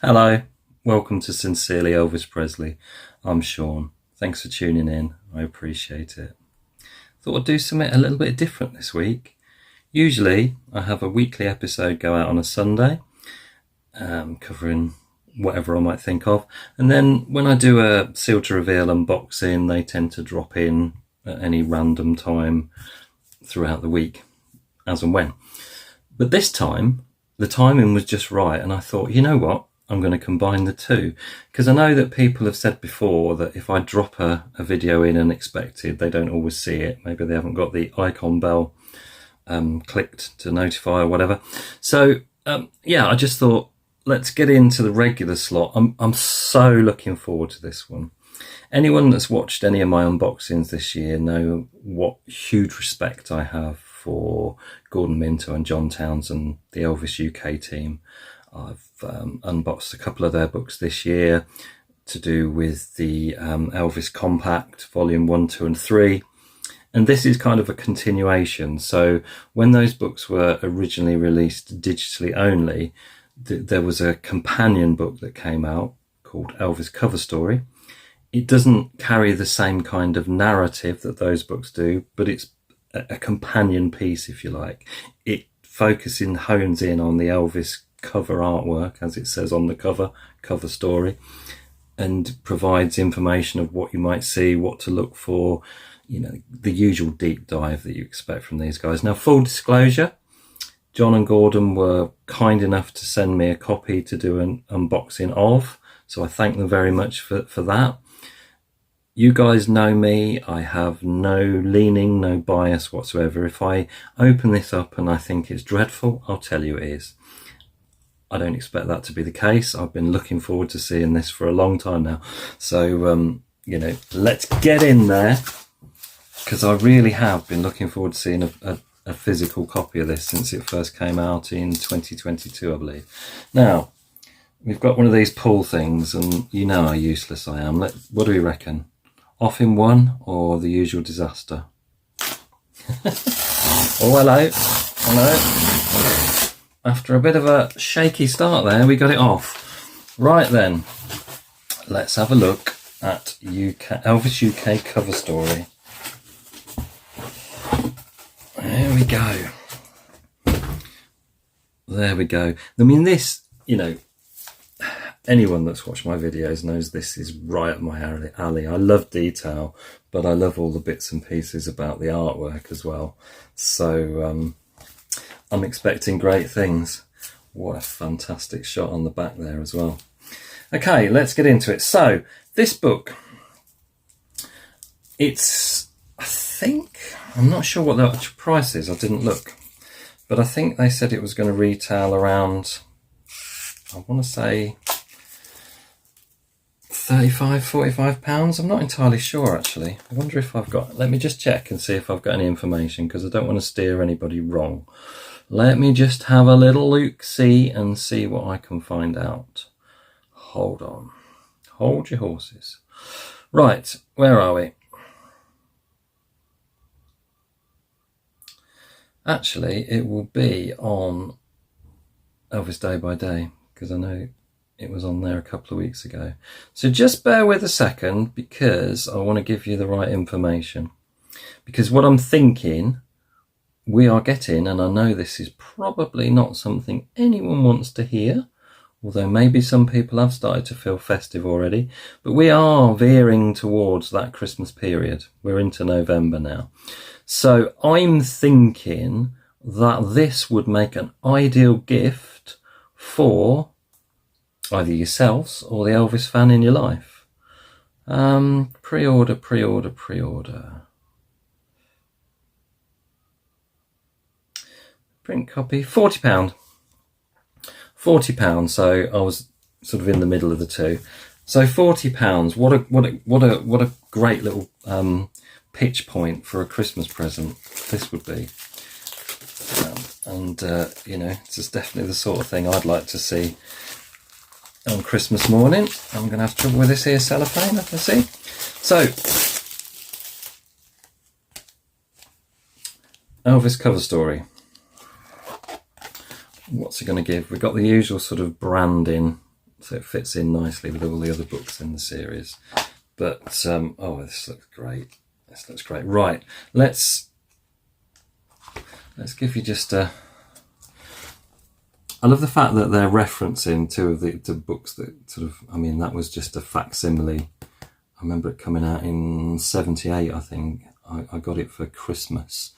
Hello, welcome to Sincerely Elvis Presley. I'm Sean. Thanks for tuning in. I appreciate it. Thought I'd do something a little bit different this week. Usually I have a weekly episode go out on a Sunday, covering whatever I might think of. And then when I do a seal to reveal unboxing, they tend to drop in at any random time throughout the week, as and when. But this time, the timing was just right. And I thought, you know what? I'm going to combine the two, because I know that people have said before that if I drop a video in unexpected, they don't always see it. Maybe they haven't got the icon bell clicked to notify or whatever. So yeah, I just thought, let's get into the regular slot. I'm so looking forward to this one. Anyone that's watched any of my unboxings this year know what huge respect I have for Gordon Minto and John Townson, the Elvis UK team. I've unboxed a couple of their books this year to do with the Elvis Compact, Volume 1, 2 and 3. And this is kind of a continuation. So when those books were originally released digitally only, there was a companion book that came out called Elvis Cover Story. It doesn't carry the same kind of narrative that those books do, but it's a companion piece, if you like. It hones in on the Elvis cover artwork, as it says on the cover story, and provides information of what you might see, what to look for, you know, the usual deep dive that you expect from these guys. Now, full disclosure, John and Gordon were kind enough to send me a copy to do an unboxing of, so I thank them very much for that. You guys know me, I have no leaning, no bias whatsoever. If I open this up and I think it's dreadful, I'll tell you it is. I don't expect that to be the case. I've been looking forward to seeing this for a long time now. So, you know, let's get in there, because I really have been looking forward to seeing a physical copy of this since it first came out in 2022, I believe. Now, we've got one of these pull things, and you know how useless I am. What do we reckon? Off in one, or the usual disaster? Oh, hello. Hello. After a bit of a shaky start there, we got it off. Right then, let's have a look at Elvis UK cover story. There we go. There we go. I mean, this, you know, anyone that's watched my videos knows this is right up my alley. I love detail, but I love all the bits and pieces about the artwork as well. So I'm expecting great things. What a fantastic shot on the back there as well. Okay, let's get into it. So this book, I'm not sure what the actual price is. I didn't look, but I think they said it was going to retail around, I want to say 35-45 pounds. I'm not entirely sure, actually. I wonder if let me just check and see if I've got any information, because I don't want to steer anybody wrong. Let me just have a little look-see and see what I can find out. Hold on. Hold your horses. Right, where are we? Actually, it will be on Elvis Day by Day, because I know it was on there a couple of weeks ago. So just bear with a second, because I want to give you the right information. Because what I'm thinking we are getting, and I know this is probably not something anyone wants to hear, although maybe some people have started to feel festive already, but we are veering towards that Christmas period. We're into November now. So I'm thinking that this would make an ideal gift for either yourselves or the Elvis fan in your life. Pre-order. Print copy, £40. £40. So I was sort of in the middle of the two. So £40. What a great little pitch point for a Christmas present this would be. You know, this is definitely the sort of thing I'd like to see on Christmas morning. I'm going to have trouble with this here cellophane, I can see. So, Elvis cover story. What's it going to give? We've got the usual sort of branding so it fits in nicely with all the other books in the series. But oh, this looks great. This looks great. Right, let's give you just a. I love the fact that they're referencing two of the books that sort of. I mean, that was just a facsimile. I remember it coming out in '78. I think I got it for Christmas.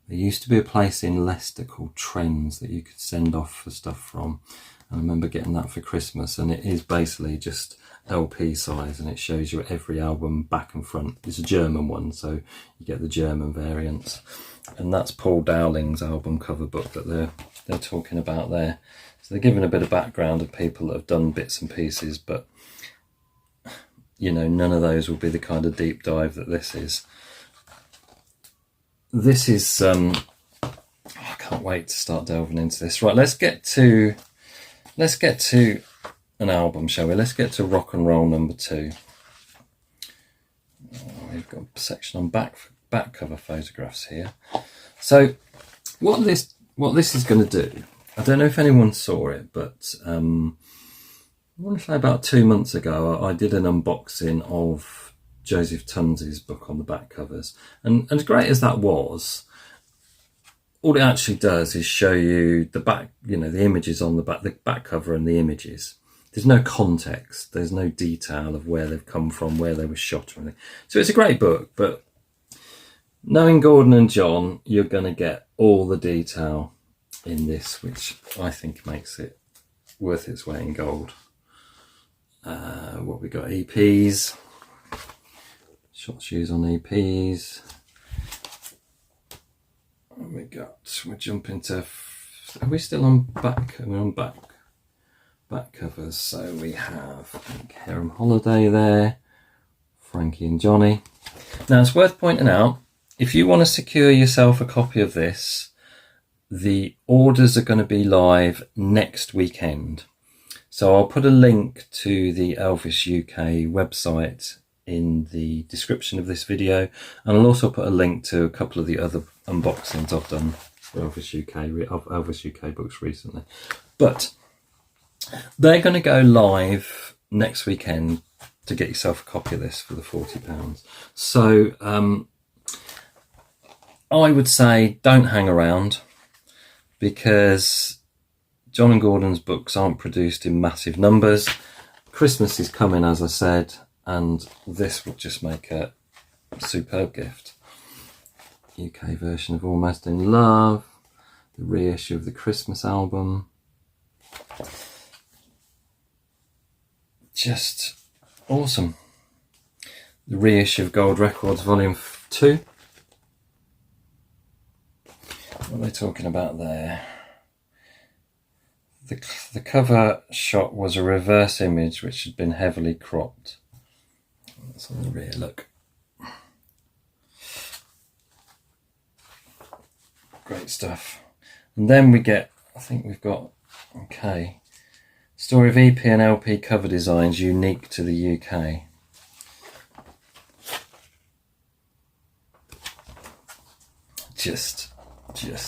There used to be a place in Leicester called Trends that you could send off for stuff from. I remember getting that for Christmas, and it is basically just LP size, and it shows you every album back and front. It's a German one, so you get the German variants, and that's Paul Dowling's album cover book that they're talking about there. So they're giving a bit of background of people that have done bits and pieces, but you know, none of those will be the kind of deep dive that this is. This is I can't wait to start delving into this. Right, let's get to an album, shall we? Let's get to Rock and Roll number 2. We've got a section on back cover photographs here. So what this is going to do, I don't know if anyone saw it, but I want to say about 2 months ago I did an unboxing of Joseph Tunzi's book on the back covers, and as great as that was, all it actually does is show you the back, you know, the images on the back cover and the images. There's no context, there's no detail of where they've come from, where they were shot or anything. So it's a great book, but knowing Gordon and John, you're going to get all the detail in this, which I think makes it worth its weight in gold. What we got? EPs. Shot shoes on EPs. We're jumping to. Are we still on back? We're on back covers. So we have Harem Holiday there, Frankie and Johnny. Now it's worth pointing out, if you want to secure yourself a copy of this, the orders are going to be live next weekend. So I'll put a link to the Elvis UK website in the description of this video, and I'll also put a link to a couple of the other unboxings I've done for Elvis UK books recently. But they're going to go live next weekend to get yourself a copy of this for the £40. So I would say don't hang around, because John and Gordon's books aren't produced in massive numbers. Christmas is coming, as I said, and this would just make a superb gift. UK version of Almost in Love, the reissue of the Christmas album. Just awesome. The reissue of Gold Records Volume 2. What are they talking about there? The cover shot was a reverse image which had been heavily cropped. That's on the rear, look. Great stuff. And then we get, I think we've got, okay, story of EP and LP cover designs unique to the UK. Just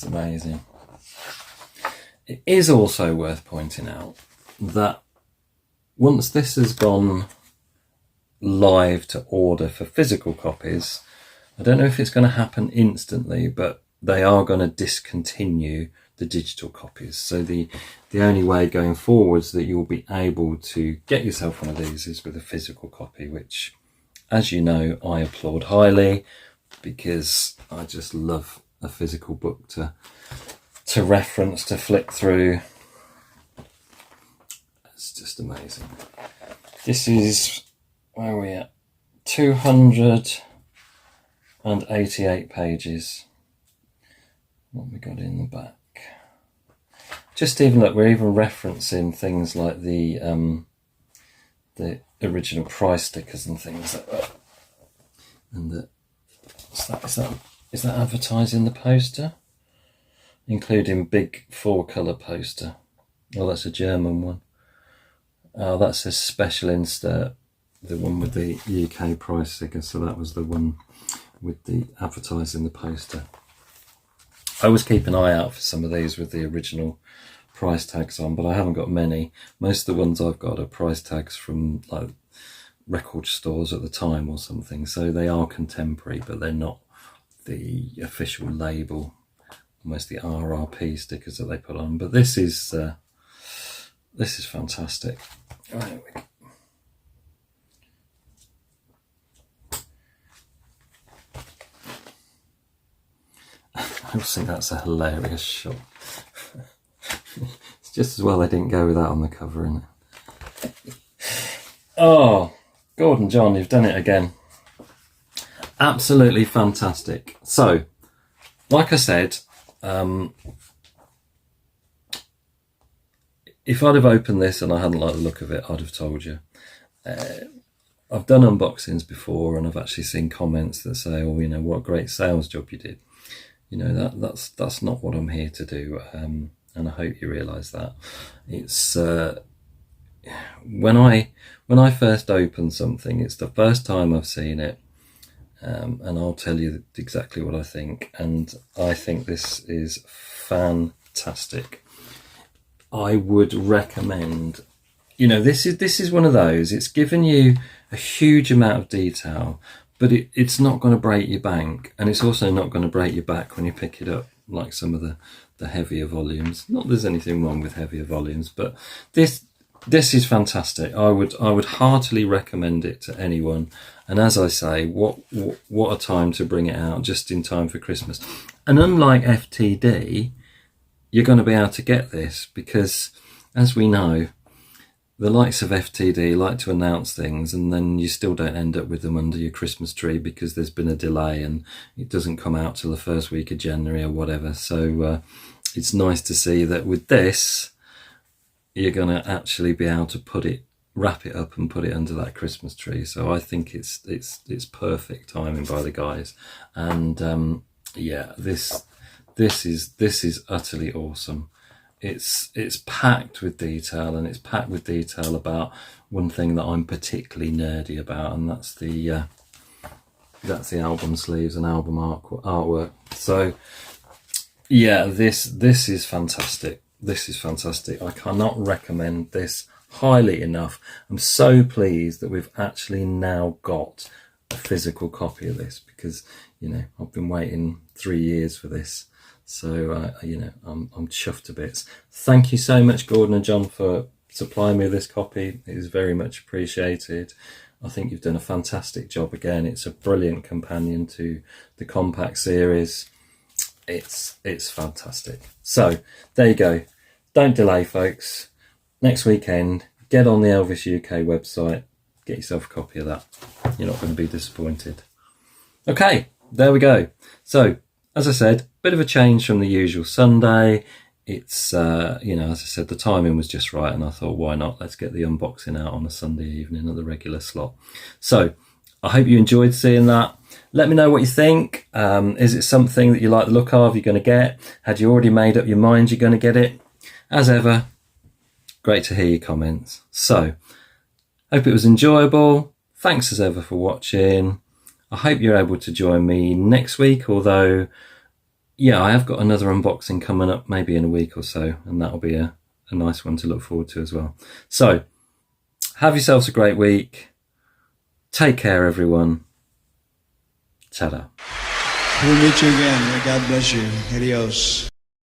amazing. It is also worth pointing out that once this has gone live to order for physical copies, I don't know if it's going to happen instantly, but they are going to discontinue the digital copies. So the only way going forwards that you'll be able to get yourself one of these is with a physical copy, which, as you know, I applaud highly, because I just love a physical book to reference, to flick through. It's just amazing. This is, where are we at? 288 pages. What we got in the back? Just even look, we're even referencing things like the original price stickers and things like that. And is that advertising the poster? Including big 4-colour poster. Oh, that's a German one. Oh, that's a special insert, the one with the UK price figure. So that was the one with the advertising the poster. I always keep an eye out for some of these with the original price tags on, but I haven't got many. Most of the ones I've got are price tags from like record stores at the time or something, so they are contemporary, but they're not the official label, almost the RRP stickers that they put on. But this is fantastic. Right, I just think that's a hilarious shot. It's just as well they didn't go with that on the cover, isn't it? Oh, Gordon John, you've done it again. Absolutely fantastic. So, like I said, if I'd have opened this and I hadn't liked the look of it, I'd have told you. I've done unboxings before, and I've actually seen comments that say, "Oh, you know, what a great sales job you did." You know, that's not what I'm here to do, and I hope you realise that. It's when I first open something, it's the first time I've seen it, and I'll tell you exactly what I think. And I think this is fantastic. I would recommend, you know, this is one of those. It's given you a huge amount of detail, but it's not going to break your bank, and it's also not going to break your back when you pick it up, like some of the heavier volumes. Not that there's anything wrong with heavier volumes, but this is fantastic. I would heartily recommend it to anyone. And as I say, what a time to bring it out, just in time for Christmas. And unlike FTD, you're going to be able to get this because, as we know, the likes of FTD like to announce things and then you still don't end up with them under your Christmas tree because there's been a delay and it doesn't come out till the first week of January or whatever. So it's nice to see that with this, you're going to actually be able to wrap it up and put it under that Christmas tree. So I think it's perfect timing by the guys. And yeah, this is utterly awesome. It's packed with detail, and it's packed with detail about one thing that I'm particularly nerdy about, and that's the album sleeves and album artwork. So yeah, this is fantastic. This is fantastic. I cannot recommend this highly enough. I'm so pleased that we've actually now got a physical copy of this, because, you know, I've been waiting 3 years for this. So, you know, I'm chuffed to bits. Thank you so much, Gordon and John, for supplying me with this copy. It is very much appreciated. I think you've done a fantastic job again. It's a brilliant companion to the compact series. It's fantastic. So, there you go. Don't delay, folks. Next weekend, get on the Elvis UK website. Get yourself a copy of that. You're not going to be disappointed. Okay, there we go. So, as I said, bit of a change from the usual Sunday. It's, you know, as I said, the timing was just right, and I thought, why not? Let's get the unboxing out on a Sunday evening at the regular slot. So, I hope you enjoyed seeing that. Let me know what you think. Is it something that you like the look of, you're going to get? Had you already made up your mind you're going to get it? As ever, great to hear your comments. So, hope it was enjoyable. Thanks as ever for watching. I hope you're able to join me next week, although, yeah, I have got another unboxing coming up maybe in a week or so, and that'll be a nice one to look forward to as well. So, have yourselves a great week. Take care, everyone. Ta-da. We'll meet you again. God bless you. Adios.